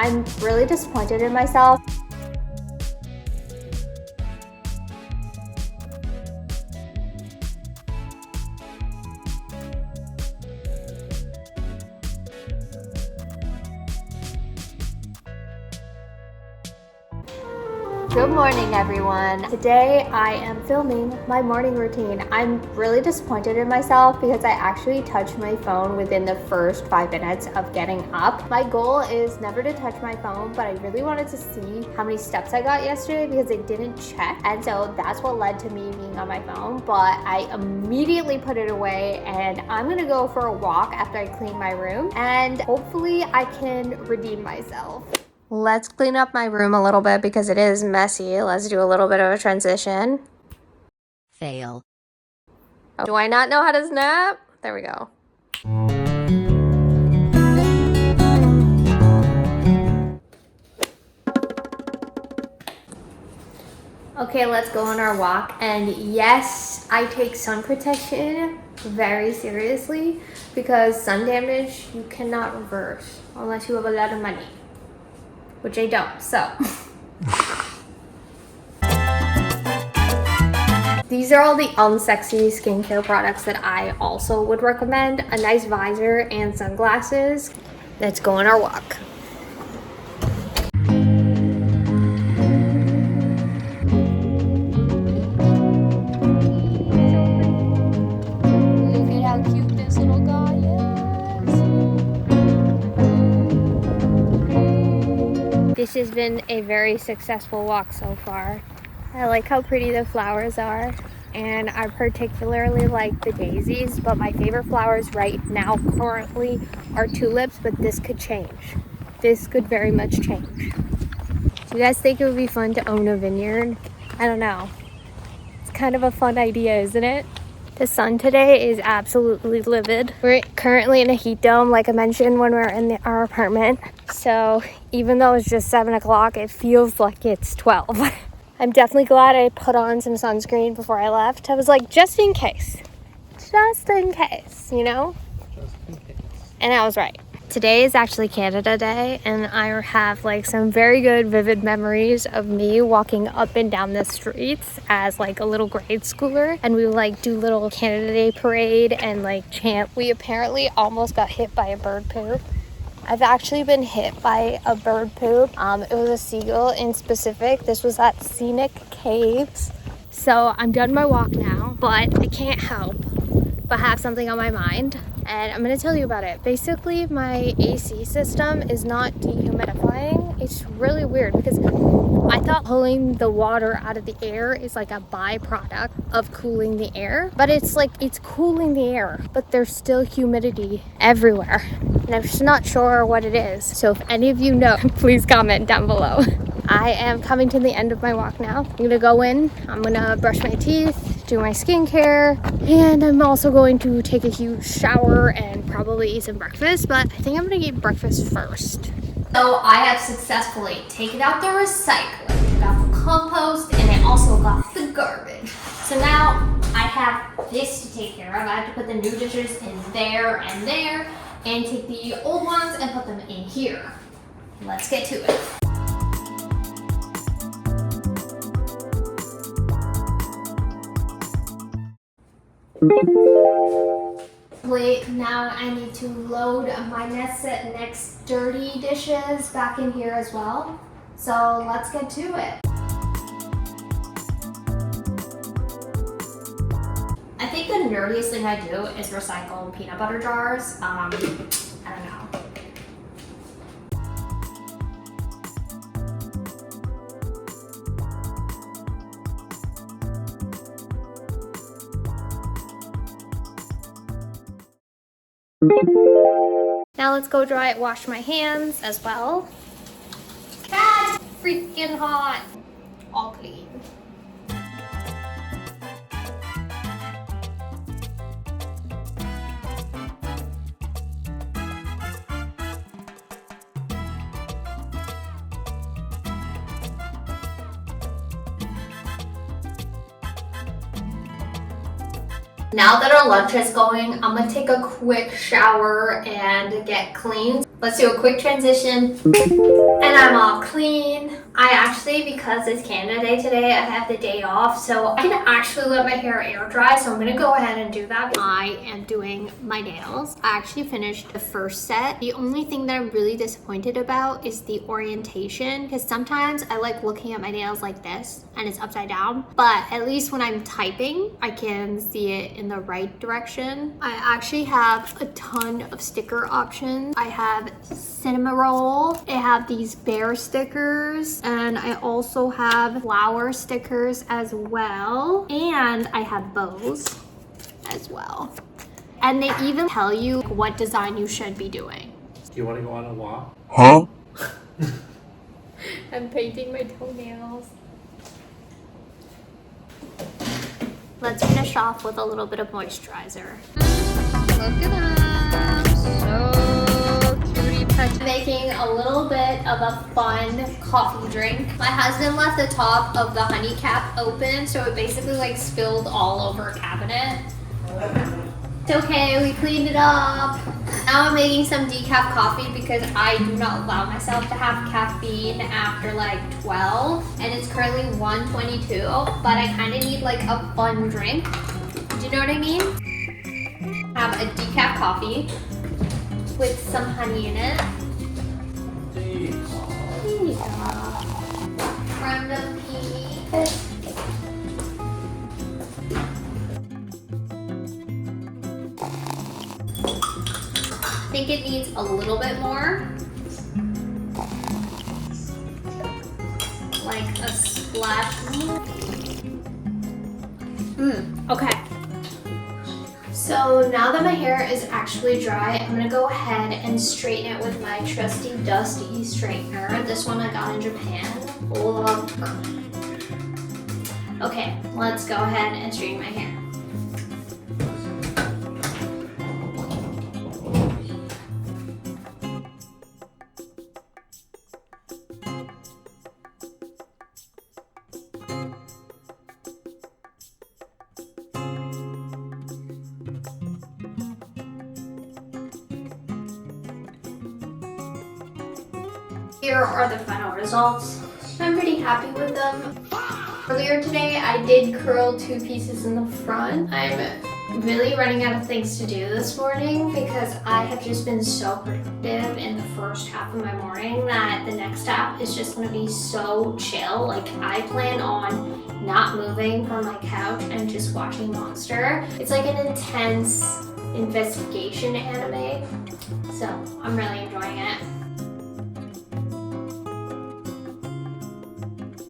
I'm really disappointed in myself. Good morning, everyone. Today I am filming my morning routine. I'm really disappointed in myself because I actually touched my phone within the first 5 minutes of getting up. My goal is never to touch my phone, but I really wanted to see how many steps I got yesterday because I didn't check. And so that's what led to me being on my phone, but I immediately put it away and I'm gonna go for a walk after I clean my room and hopefully I can redeem myself. Let's clean up my room a little bit because it is messy. Let's do a little bit of a transition. Fail. Do I not know how to snap? There we go. Okay, let's go on our walk. And yes, I take sun protection very seriously because sun damage you cannot reverse unless you have a lot of money, which I don't, so. These are all the unsexy skincare products that I also would recommend. A nice visor and sunglasses. Let's go on our walk. Look at how cute this little guy is. This has been a very successful walk so far. I like how pretty the flowers are, and I particularly like the daisies, but my favorite flowers right now currently are tulips, but this could change. This could very much change. Do you guys think it would be fun to own a vineyard? I don't know. It's kind of a fun idea, isn't it? The sun today is absolutely livid. We're currently in a heat dome, like I mentioned when we were in our apartment. So even though it's just 7 o'clock, it feels like it's 12. I'm definitely glad I put on some sunscreen before I left. I was like, just in case, you know? Just in case. And I was right. Today is actually Canada Day, and I have like some very good vivid memories of me walking up and down the streets as like a little grade schooler, and we would like do little Canada Day parade and like chant. We apparently almost got hit by a bird poop. I've actually been hit by a bird poop. It was a seagull in specific. This was at Scenic Caves. So I'm done my walk now, but I can't help but have something on my mind. And I'm gonna tell you about it. Basically, my AC system is not dehumidifying. It's really weird because I thought pulling the water out of the air is like a byproduct of cooling the air, but it's like it's cooling the air, but there's still humidity everywhere. And I'm just not sure what it is. So if any of you know, please comment down below. I am coming to the end of my walk now. I'm gonna go in, I'm gonna brush my teeth, do my skincare, and I'm also going to take a huge shower and probably eat some breakfast, but I think I'm gonna eat breakfast first. So I have successfully taken out the recycling, got the compost, and I also got the garbage. So now I have this to take care of. I have to put the new dishes in there, and take the old ones and put them in here. Let's get to it. Wait, now I need to load my next dirty dishes back in here as well. So let's get to it. I think the nerdiest thing I do is recycle peanut butter jars. I don't know. Now let's go wash my hands as well. That's freaking hot. All clean. Now that our lunch is going, I'm gonna take a quick shower and get clean. Let's do a quick transition. And I'm all clean. I actually, because it's Canada Day today, I have the day off, so I can actually let my hair air dry, so I'm gonna go ahead and do that. I am doing my nails. I actually finished the first set. The only thing that I'm really disappointed about is the orientation, because sometimes I like looking at my nails like this and it's upside down, but at least when I'm typing, I can see it in the right direction. I actually have a ton of sticker options. I have Cinnamoroll. I have these bear stickers, and I also have flower stickers as well, and I have bows as well. And they even tell you what design you should be doing. Do you want to go on a walk? Huh? I'm painting my toenails. Let's finish off with a little bit of moisturizer. Look at them, so cutie patootie. Making a little bit of a fun coffee drink. My husband left the top of the honey cap open, so it basically like spilled all over a cabinet. It's okay, we cleaned it up. Now I'm making some decaf coffee because I do not allow myself to have caffeine after like 12, and it's currently 1:22, but I kind of need like a fun drink. Do you know what I mean? Have a decaf coffee with some honey in it. Yeah. From the peas. I think it needs a little bit more. Like a splash more. Okay. So now that my hair is actually dry, I'm gonna go ahead and straighten it with my trusty Dusty straightener. This one I got in Japan. Love her. Okay, let's go ahead and straighten my hair. Here are the final results. I'm pretty happy with them. Earlier today, I did curl 2 pieces in the front. I'm really running out of things to do this morning because I have just been so productive in the first half of my morning that the next half is just gonna be so chill. Like, I plan on not moving from my couch and just watching Monster. It's like an intense investigation anime, so I'm really enjoying it.